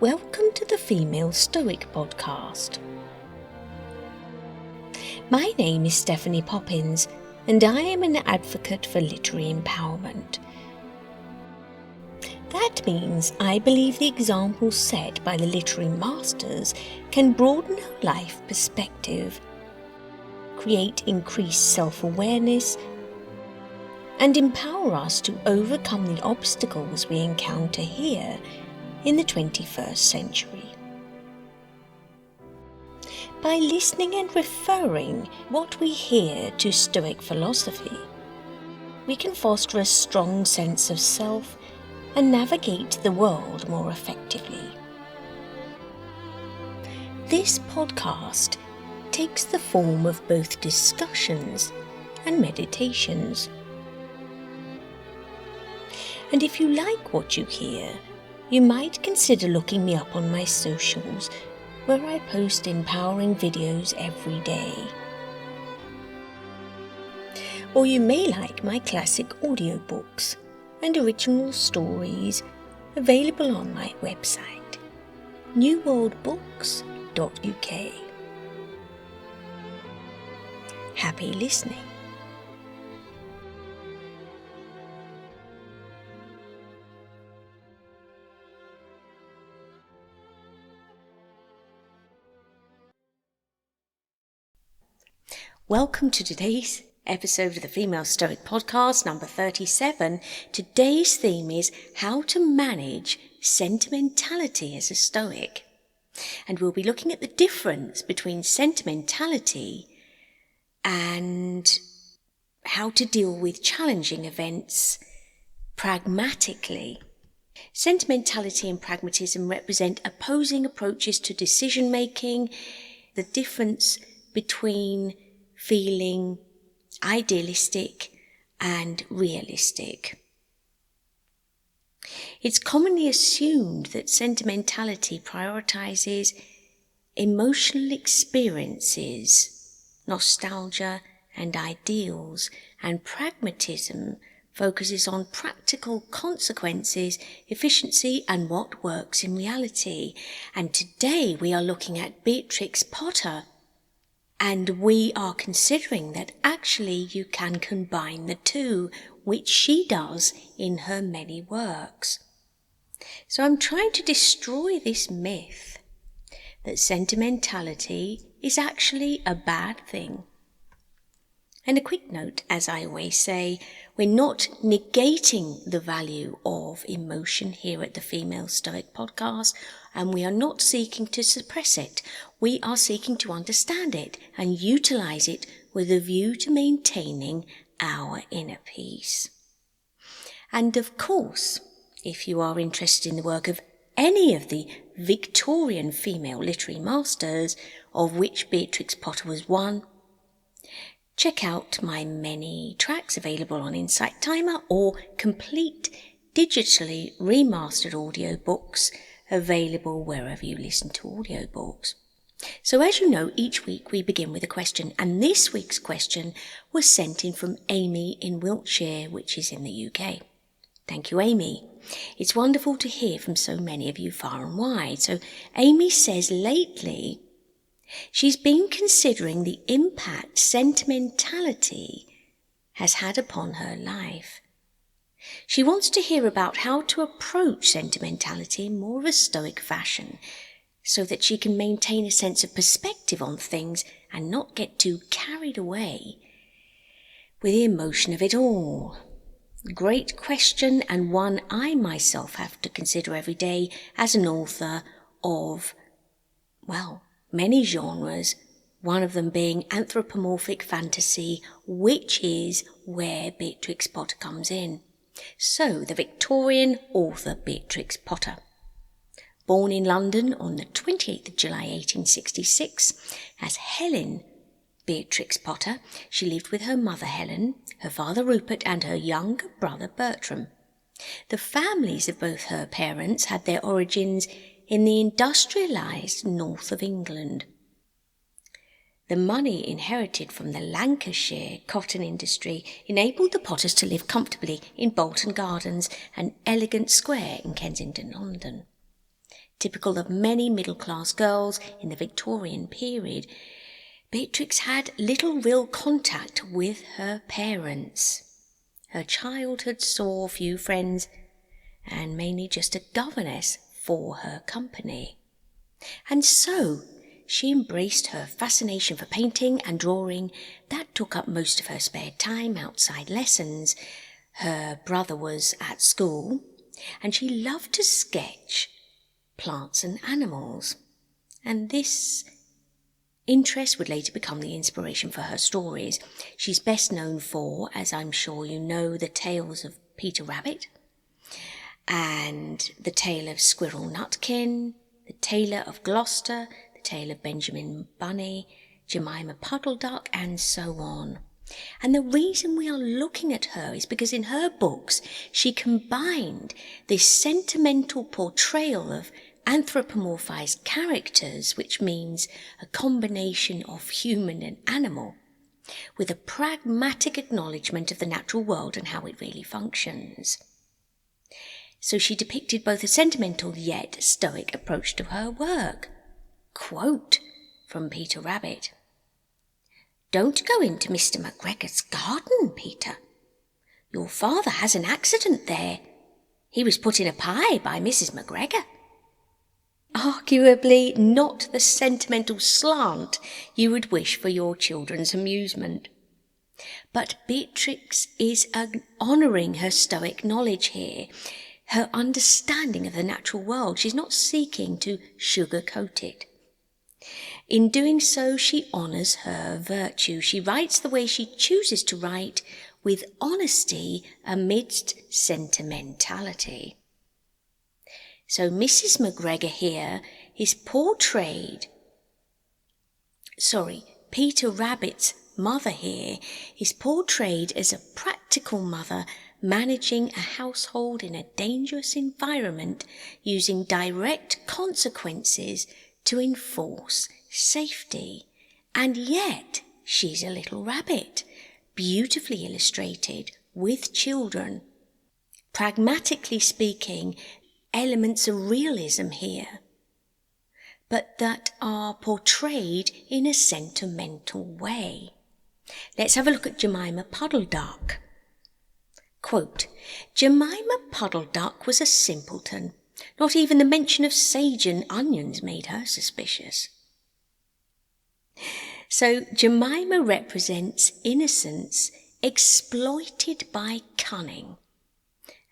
Welcome to the Female Stoic Podcast. My name is Stephanie Poppins, and I am an advocate for literary empowerment. That means I believe the examples set by the literary masters can broaden our life perspective, create increased self-awareness, and empower us to overcome the obstacles we encounter here in the 21st century. By listening and referring what we hear to Stoic philosophy, we can foster a strong sense of self and navigate the world more effectively. This podcast takes the form of both discussions and meditations. And if you like what you hear, you might consider looking me up on my socials, where I post empowering videos every day. Or you may like my classic audiobooks and original stories available on my website, newworldbooks.uk. Happy listening. Welcome to today's episode of the Female Stoic Podcast, number 37. Today's theme is how to manage sentimentality as a Stoic. And we'll be looking at the difference between sentimentality and how to deal with challenging events pragmatically. Sentimentality and pragmatism represent opposing approaches to decision making, the difference between feeling idealistic and realistic. It's commonly assumed that sentimentality prioritizes emotional experiences, nostalgia and ideals, and pragmatism focuses on practical consequences, efficiency and what works in reality. And today we are looking at Beatrix Potter, and we are considering that actually you can combine the two, which she does in her many works. So I'm trying to destroy this myth that sentimentality is actually a bad thing. And a quick note, as I always say, we're not negating the value of emotion here at the Female Stoic Podcast, and we are not seeking to suppress it. We are seeking to understand it and utilize it with a view to maintaining our inner peace. And of course, if you are interested in the work of any of the Victorian female literary masters, of which Beatrix Potter was one, check out my many tracks available on Insight Timer or complete digitally remastered audiobooks available wherever you listen to audiobooks. So as you know, each week we begin with a question, and this week's question was sent in from Amy in Wiltshire, which is in the UK. Thank you, Amy. It's wonderful to hear from so many of you far and wide. So Amy says lately she's been considering the impact sentimentality has had upon her life. She wants to hear about how to approach sentimentality in more of a Stoic fashion so that she can maintain a sense of perspective on things and not get too carried away with the emotion of it all. Great question, and one I myself have to consider every day as an author of, many genres, one of them being anthropomorphic fantasy, which is where Beatrix Potter comes in. So, the Victorian author Beatrix Potter. Born in London on the 28th of July 1866 as Helen Beatrix Potter, she lived with her mother Helen, her father Rupert and her younger brother Bertram. The families of both her parents had their origins in the industrialised north of England. The money inherited from the Lancashire cotton industry enabled the Potters to live comfortably in Bolton Gardens, an elegant square in Kensington, London. Typical of many middle-class girls in the Victorian period, Beatrix had little real contact with her parents. Her childhood saw few friends and mainly just a governess for her company. And so she embraced her fascination for painting and drawing. That took up most of her spare time outside lessons. Her brother was at school, and she loved to sketch plants and animals. And this interest would later become the inspiration for her stories. She's best known for, as I'm sure you know, the tales of Peter Rabbit and the tale of Squirrel Nutkin, the Tailor of Gloucester, the tale of Benjamin Bunny, Jemima Puddle Duck, and so on. And the reason we are looking at her is because in her books she combined this sentimental portrayal of anthropomorphized characters, which means a combination of human and animal, with a pragmatic acknowledgement of the natural world and how it really functions. So she depicted both a sentimental yet stoic approach to her work. Quote from Peter Rabbit: "Don't go into Mr. McGregor's garden, Peter. Your father has an accident there. He was put in a pie by Mrs. McGregor." Arguably not the sentimental slant you would wish for your children's amusement. But Beatrix is honouring her stoic knowledge here, her understanding of the natural world. She's not seeking to sugarcoat it. In doing so, she honours her virtue. She writes the way she chooses to write, with honesty amidst sentimentality. So Mrs. McGregor here is portrayed, Peter Rabbit's mother here is portrayed as a practical mother managing a household in a dangerous environment, using direct consequences to enforce safety. And yet she's a little rabbit, beautifully illustrated with children. Pragmatically speaking, elements of realism here, but that are portrayed in a sentimental way. Let's have a look at Jemima Puddle Duck. Quote, "Jemima Puddle Duck was a simpleton. Not even the mention of sage and onions made her suspicious." So Jemima represents innocence exploited by cunning.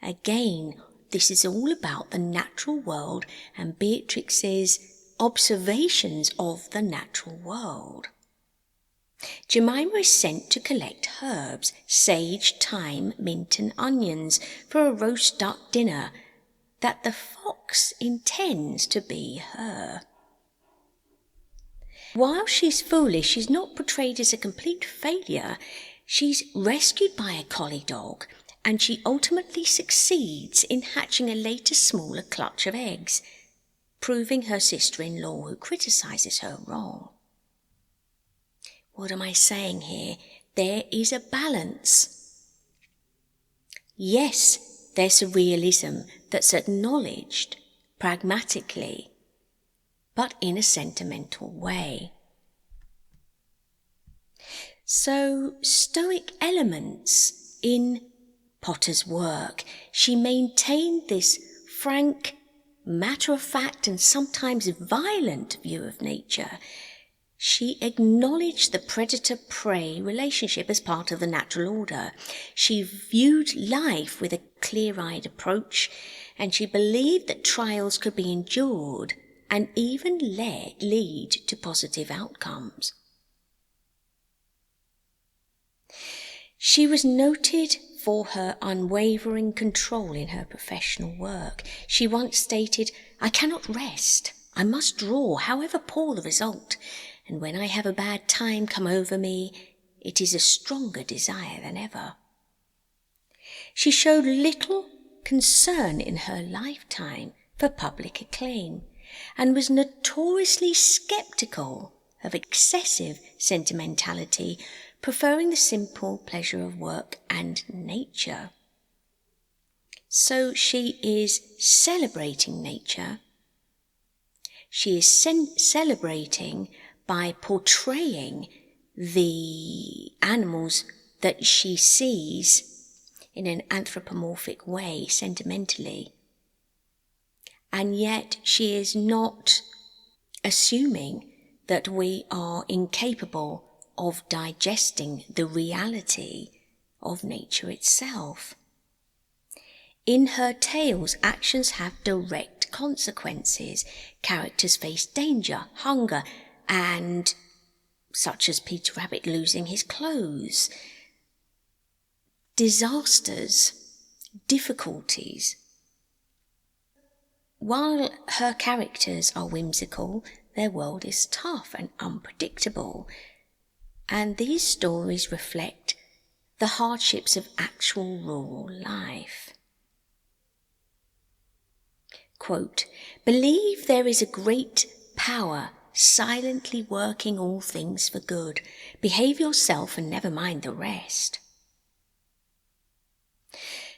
Again, this is all about the natural world and Beatrix's observations of the natural world. Jemima is sent to collect herbs, sage, thyme, mint and onions for a roast duck dinner that the fox intends to be her. While she's foolish, she's not portrayed as a complete failure. She's rescued by a collie dog, and she ultimately succeeds in hatching a later smaller clutch of eggs, proving her sister-in-law who criticises her wrong. What am I saying here? There is a balance. Yes, there's a realism that's acknowledged pragmatically, but in a sentimental way. So, Stoic elements in Potter's work. She maintained this frank, matter-of-fact and sometimes violent view of nature. She acknowledged the predator-prey relationship as part of the natural order. She viewed life with a clear-eyed approach, and she believed that trials could be endured and even lead to positive outcomes. She was noted for her unwavering control in her professional work. She once stated, "I cannot rest. I must draw, however poor the result. And when I have a bad time come over me, it is a stronger desire than ever." She showed little concern in her lifetime for public acclaim and was notoriously sceptical of excessive sentimentality, preferring the simple pleasure of work and nature. So she is celebrating nature, She is celebrating by portraying the animals that she sees in an anthropomorphic way, sentimentally. And yet she is not assuming that we are incapable of digesting the reality of nature itself. In her tales, actions have direct consequences. Characters face danger, hunger, and such as Peter Rabbit losing his clothes, disasters, difficulties. While her characters are whimsical, their world is tough and unpredictable, and these stories reflect the hardships of actual rural life. Quote, "Believe there is a great power silently working all things for good. Behave yourself and never mind the rest."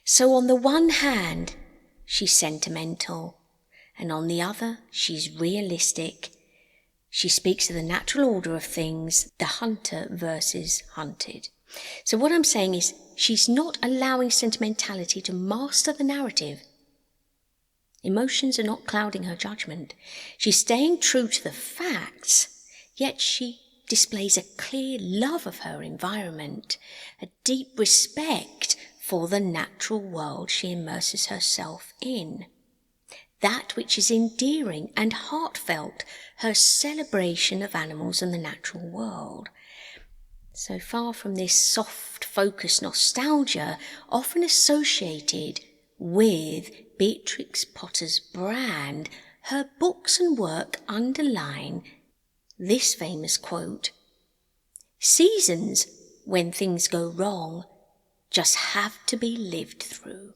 So on the one hand, she's sentimental, and on the other, she's realistic. She speaks of the natural order of things, the hunter versus hunted. So what I'm saying is, she's not allowing sentimentality to master the narrative. Emotions are not clouding her judgment. She's staying true to the facts, yet she displays a clear love of her environment, a deep respect for the natural world she immerses herself in. That which is endearing and heartfelt, her celebration of animals and the natural world. So far from this soft, focused nostalgia, often associated with Beatrix Potter's brand, her books and work underline this famous quote, "Seasons when things go wrong just have to be lived through."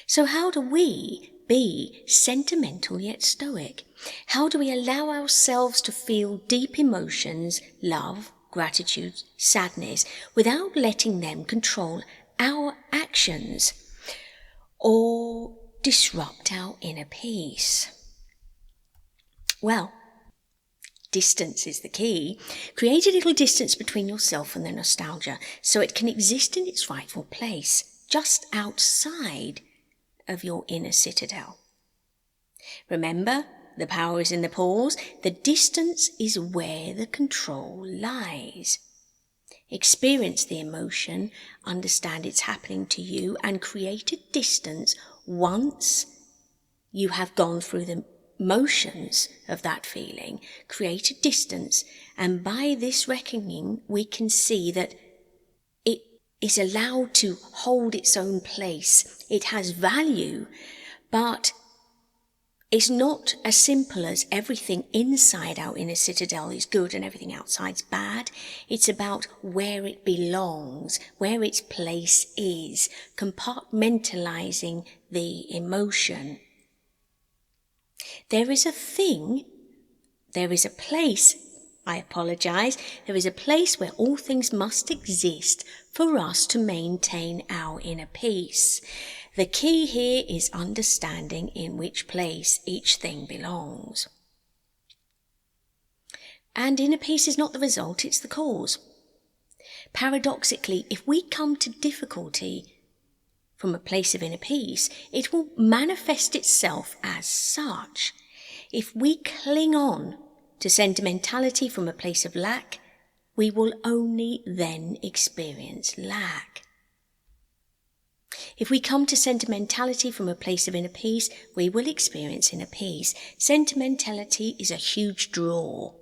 So how do we be sentimental yet stoic? How do we allow ourselves to feel deep emotions, love, gratitude, sadness, without letting them control our actions or disrupt our inner peace? Well, distance is the key. Create a little distance between yourself and the nostalgia so it can exist in its rightful place, just outside of your inner citadel. Remember, the power is in the pause. The distance is where the control lies. Experience the emotion, understand it's happening to you, and create a distance once you have gone through the motions of that feeling. Create a distance, and by this reckoning, we can see that it is allowed to hold its own place. It has value, but it's not as simple as everything inside our inner citadel is good and everything outside's bad. It's about where it belongs, where its place is, compartmentalizing the emotion. There is a place where all things must exist for us to maintain our inner peace. The key here is understanding in which place each thing belongs. And inner peace is not the result, it's the cause. Paradoxically, if we come to difficulty from a place of inner peace, it will manifest itself as such. If we cling on to sentimentality from a place of lack, we will only then experience lack. If we come to sentimentality from a place of inner peace, we will experience inner peace. Sentimentality is a huge draw.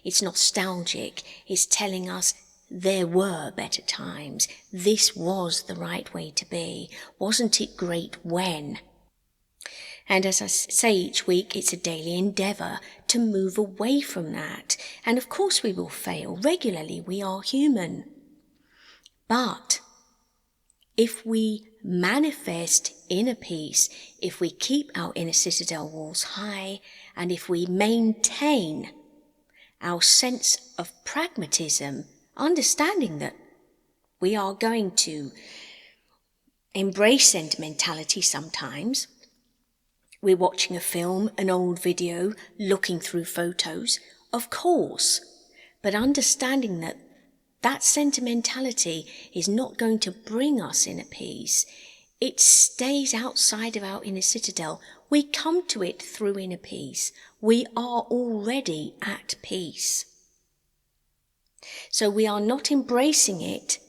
It's nostalgic. It's telling us there were better times. This was the right way to be. Wasn't it great when? And as I say each week, it's a daily endeavour to move away from that. And of course we will fail. Regularly, we are human. But if we manifest inner peace, if we keep our inner citadel walls high, and if we maintain our sense of pragmatism, understanding that we are going to embrace sentimentality sometimes, We're watching a film, an old video, looking through photos, of course, but understanding that that sentimentality is not going to bring us inner peace. It stays outside of our inner citadel. We come to it through inner peace. We are already at peace. So we are not embracing it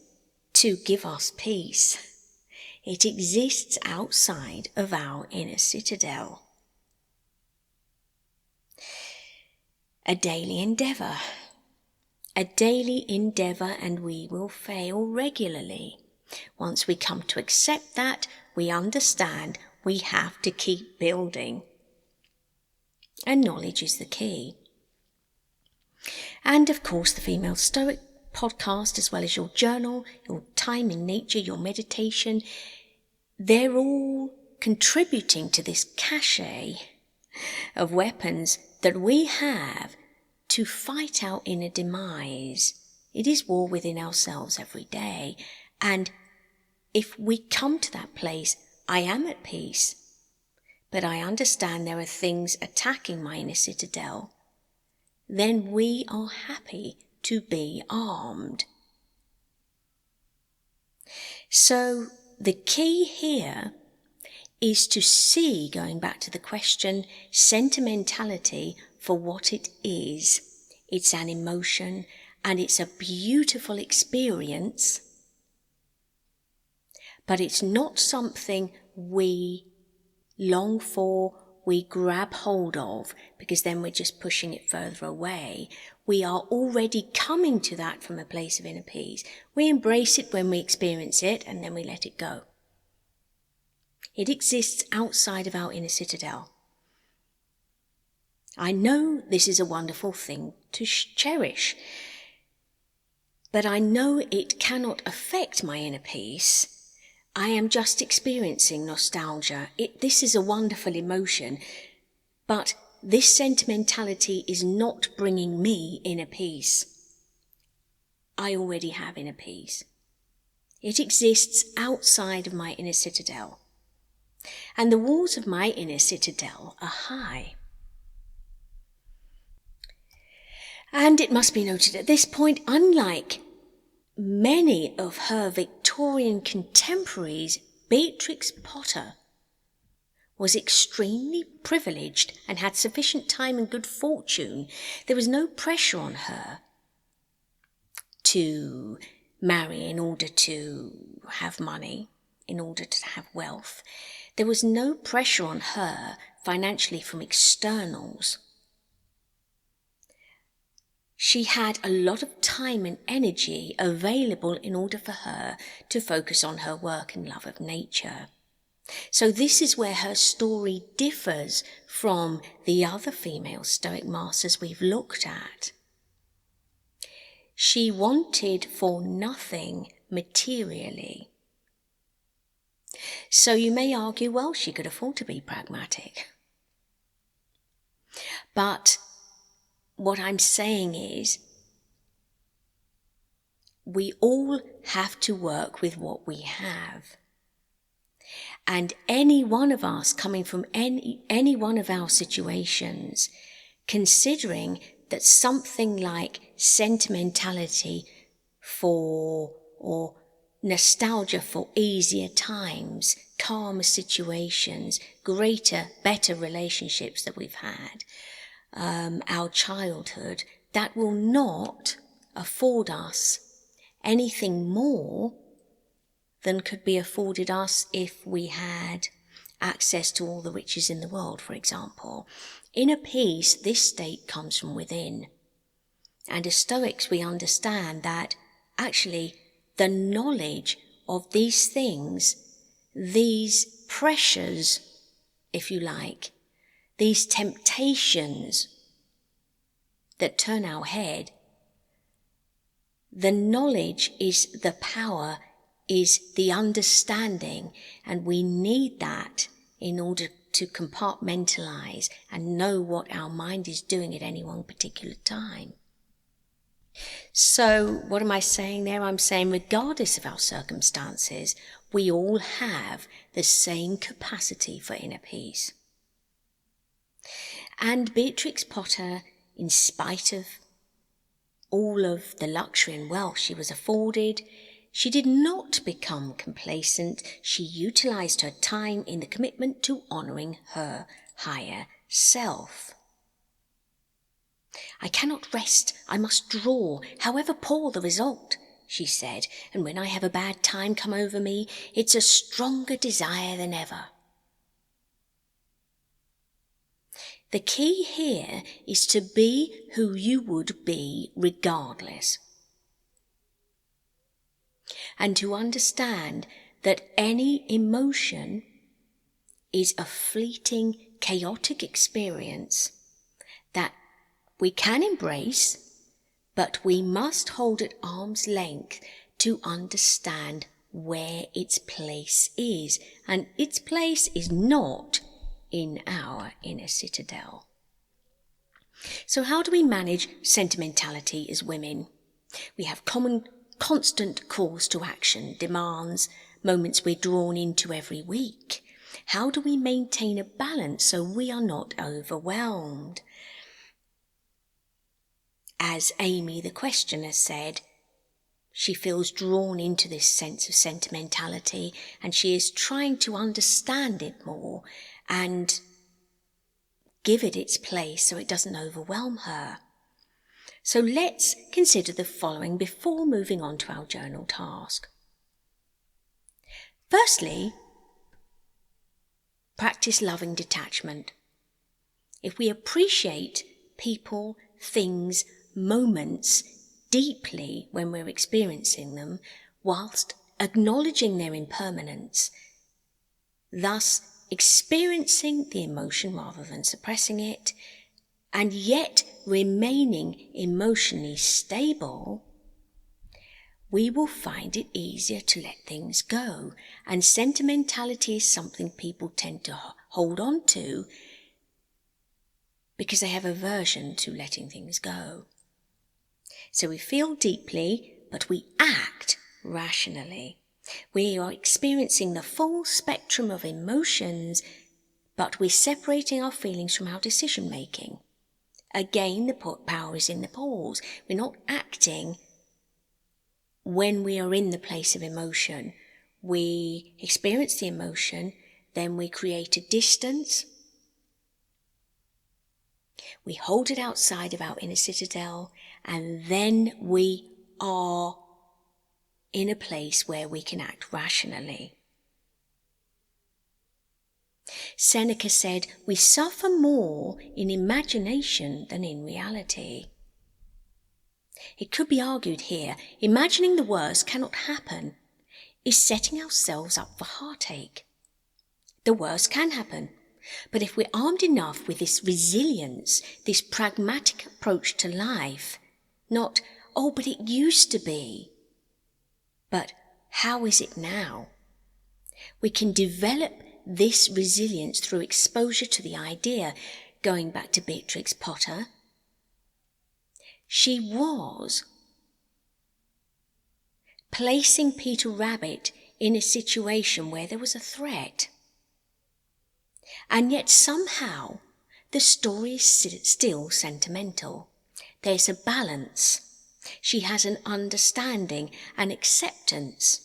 to give us peace. It exists outside of our inner citadel. A daily endeavour. A daily endeavour, and we will fail regularly. Once we come to accept that, we understand we have to keep building. And knowledge is the key. And of course, the Female Stoic Podcast, as well as your journal, your time in nature, your meditation, they're all contributing to this cachet of weapons that we have to fight our inner demise. It is war within ourselves every day. And if we come to that place, I am at peace, but I understand there are things attacking my inner citadel, then we are happy to be armed. So the key here is to see, going back to the question, sentimentality for what it is. It's an emotion and it's a beautiful experience, but it's not something we long for, we grab hold of, because then we're just pushing it further away. We are already coming to that from a place of inner peace. We embrace it when we experience it, and then we let it go. It exists outside of our inner citadel. I know this is a wonderful thing to cherish, but I know it cannot affect my inner peace. I am just experiencing nostalgia. This is a wonderful emotion, but this sentimentality is not bringing me inner peace. I already have inner peace. It exists outside of my inner citadel. And the walls of my inner citadel are high. And it must be noted at this point, unlike many of her Victorian contemporaries, Beatrix Potter was extremely privileged and had sufficient time and good fortune. There was no pressure on her to marry in order to have money, in order to have wealth. There was no pressure on her financially from externals. She had a lot of time and energy available in order for her to focus on her work and love of nature. So this is where her story differs from the other female Stoic masters we've looked at. She wanted for nothing materially. So you may argue, well, she could afford to be pragmatic. But what I'm saying is, we all have to work with what we have. And any one of us coming from any one of our situations, considering that something like sentimentality for, or nostalgia for easier times, calmer situations, greater, better relationships that we've had, our childhood, that will not afford us anything more than could be afforded us if we had access to all the riches in the world, for example. Inner peace, this state comes from within. And as Stoics, we understand that actually the knowledge of these things, these pressures, if you like, these temptations that turn our head, the knowledge is the power, is the understanding, and we need that in order to compartmentalize and know what our mind is doing at any one particular time. So what am I saying there? I'm saying regardless of our circumstances, we all have the same capacity for inner peace. And Beatrix Potter, in spite of all of the luxury and wealth she was afforded, she did not become complacent. She utilized her time in the commitment to honoring her higher self. "I cannot rest, I must draw, however poor the result," she said, "and when I have a bad time come over me, it's a stronger desire than ever." The key here is to be who you would be regardless, and to understand that any emotion is a fleeting, chaotic experience that we can embrace, but we must hold at arm's length to understand where its place is, and its place is not in our inner citadel. So how do we manage sentimentality as women? We have constant calls to action, demands, moments we're drawn into every week. How do we maintain a balance so we are not overwhelmed? As Amy the questioner said, she feels drawn into this sense of sentimentality, and she is trying to understand it more and give it its place so it doesn't overwhelm her. So let's consider the following before moving on to our journal task. Firstly, practice loving detachment. If we appreciate people, things, moments deeply when we're experiencing them, whilst acknowledging their impermanence, thus experiencing the emotion rather than suppressing it, and yet remaining emotionally stable, we will find it easier to let things go. And sentimentality is something people tend to hold on to because they have aversion to letting things go. So we feel deeply, but we act rationally. We are experiencing the full spectrum of emotions, but we're separating our feelings from our decision making. Again, the power is in the pause. We're not acting when we are in the place of emotion. We experience the emotion, then we create a distance. We hold it outside of our inner citadel, and then we are in a place where we can act rationally. Seneca said, "We suffer more in imagination than in reality." It could be argued here, imagining the worst cannot happen is setting ourselves up for heartache. The worst can happen, but if we're armed enough with this resilience, this pragmatic approach to life, not, "Oh, but it used to be," but "How is it now?" we can develop this resilience through exposure to the idea. Going back to Beatrix Potter, she was placing Peter Rabbit in a situation where there was a threat. And yet somehow the story is still sentimental. There's a balance. She has an understanding, an acceptance.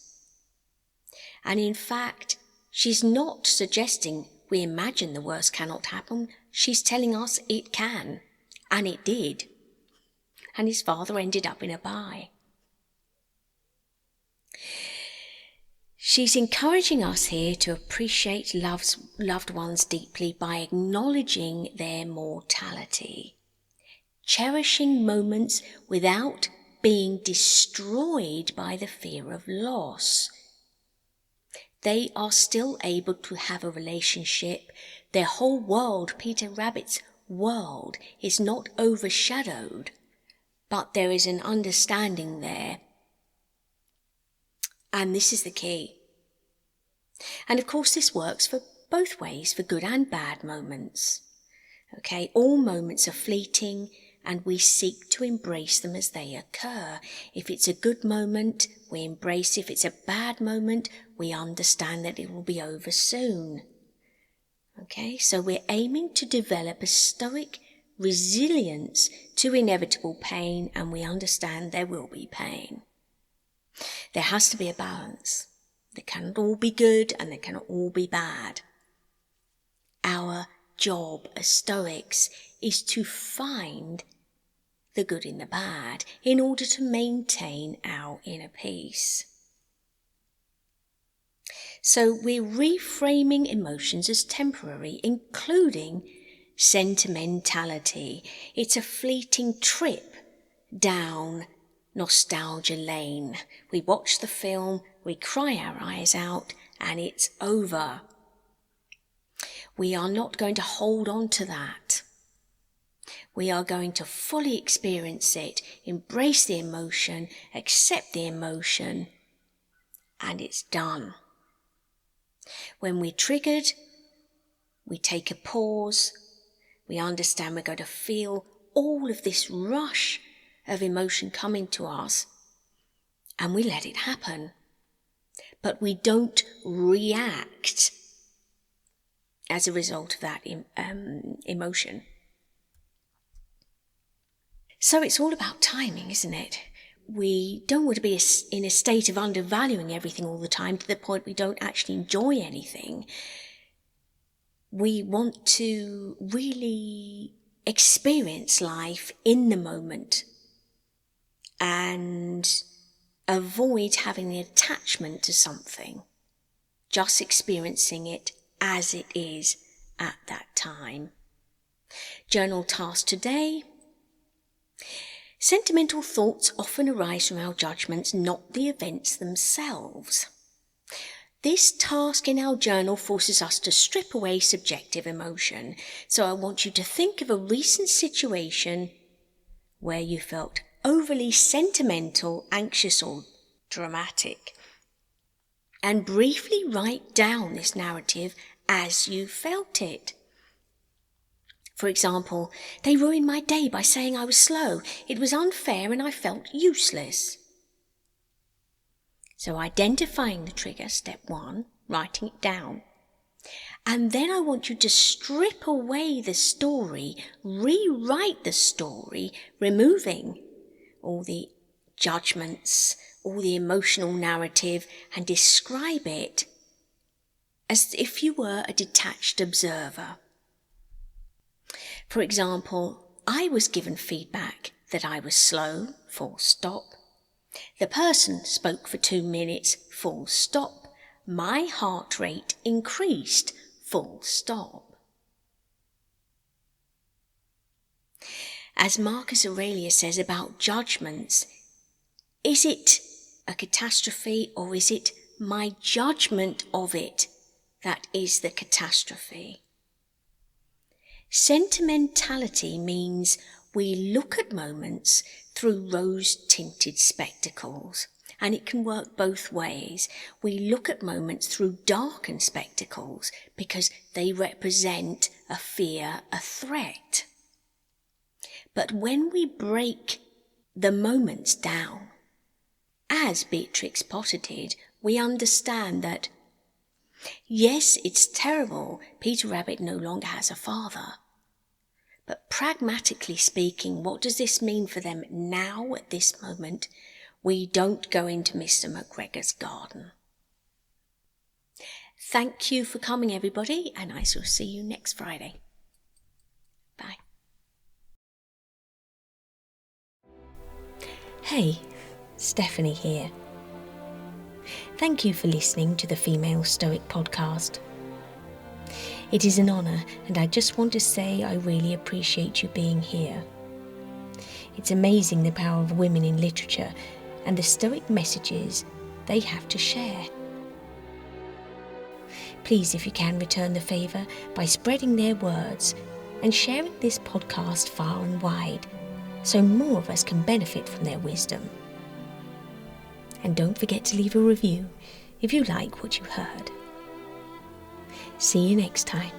And in fact, she's not suggesting we imagine the worst cannot happen. She's telling us it can, and it did. And his father ended up in a pie. She's encouraging us here to appreciate loved ones deeply by acknowledging their mortality, cherishing moments without being destroyed by the fear of loss. They are still able to have a relationship. Their whole world, Peter Rabbit's world, is not overshadowed, but there is an understanding there. And this is the key. And of course this works for both ways, for good and bad moments. Okay, all moments are fleeting and we seek to embrace them as they occur. If it's a good moment, we embrace. If it's a bad moment, we understand that it will be over soon. Okay, so we're aiming to develop a stoic resilience to inevitable pain, and we understand there will be pain. There has to be a balance. They cannot all be good and they cannot all be bad. Our job as Stoics is to find the good in the bad in order to maintain our inner peace. So we're reframing emotions as temporary, including sentimentality. It's a fleeting trip down nostalgia lane. We watch the film, we cry our eyes out, and it's over. We are not going to hold on to that. We are going to fully experience it, embrace the emotion, accept the emotion, and it's done. When we're triggered, we take a pause. We understand we're going to feel all of this rush of emotion coming to us, and we let it happen. But we don't react as a result of that emotion. So it's all about timing, isn't it? We don't want to be in a state of undervaluing everything all the time to the point we don't actually enjoy anything. We want to really experience life in the moment and avoid having an attachment to something, just experiencing it as it is at that time. Journal task today. Sentimental thoughts often arise from our judgments, not the events themselves. This task in our journal forces us to strip away subjective emotion. So I want you to think of a recent situation where you felt overly sentimental, anxious, or dramatic, and briefly write down this narrative as you felt it. For example, they ruined my day by saying I was slow. It was unfair and I felt useless. So identifying the trigger, step 1, writing it down. And then I want you to strip away the story, rewrite the story, removing all the judgments, all the emotional narrative, and describe it as if you were a detached observer. For example, I was given feedback that I was slow, full stop. The person spoke for 2 minutes, full stop. My heart rate increased, full stop. As Marcus Aurelius says about judgments, is it a catastrophe or is it my judgment of it that is the catastrophe? Sentimentality means we look at moments through rose-tinted spectacles, and it can work both ways. We look at moments through darkened spectacles because they represent a fear, a threat. But when we break the moments down, as Beatrix Potter did, we understand that yes, it's terrible, Peter Rabbit no longer has a father. But pragmatically speaking, what does this mean for them now at this moment? We don't go into Mr. McGregor's garden. Thank you for coming, everybody, and I shall see you next Friday. Bye. Hey, Stephanie here. Thank you for listening to the Female Stoic Podcast. It is an honour, and I just want to say I really appreciate you being here. It's amazing the power of women in literature and the Stoic messages they have to share. Please, if you can, return the favour by spreading their words and sharing this podcast far and wide so more of us can benefit from their wisdom. And don't forget to leave a review if you like what you heard. See you next time.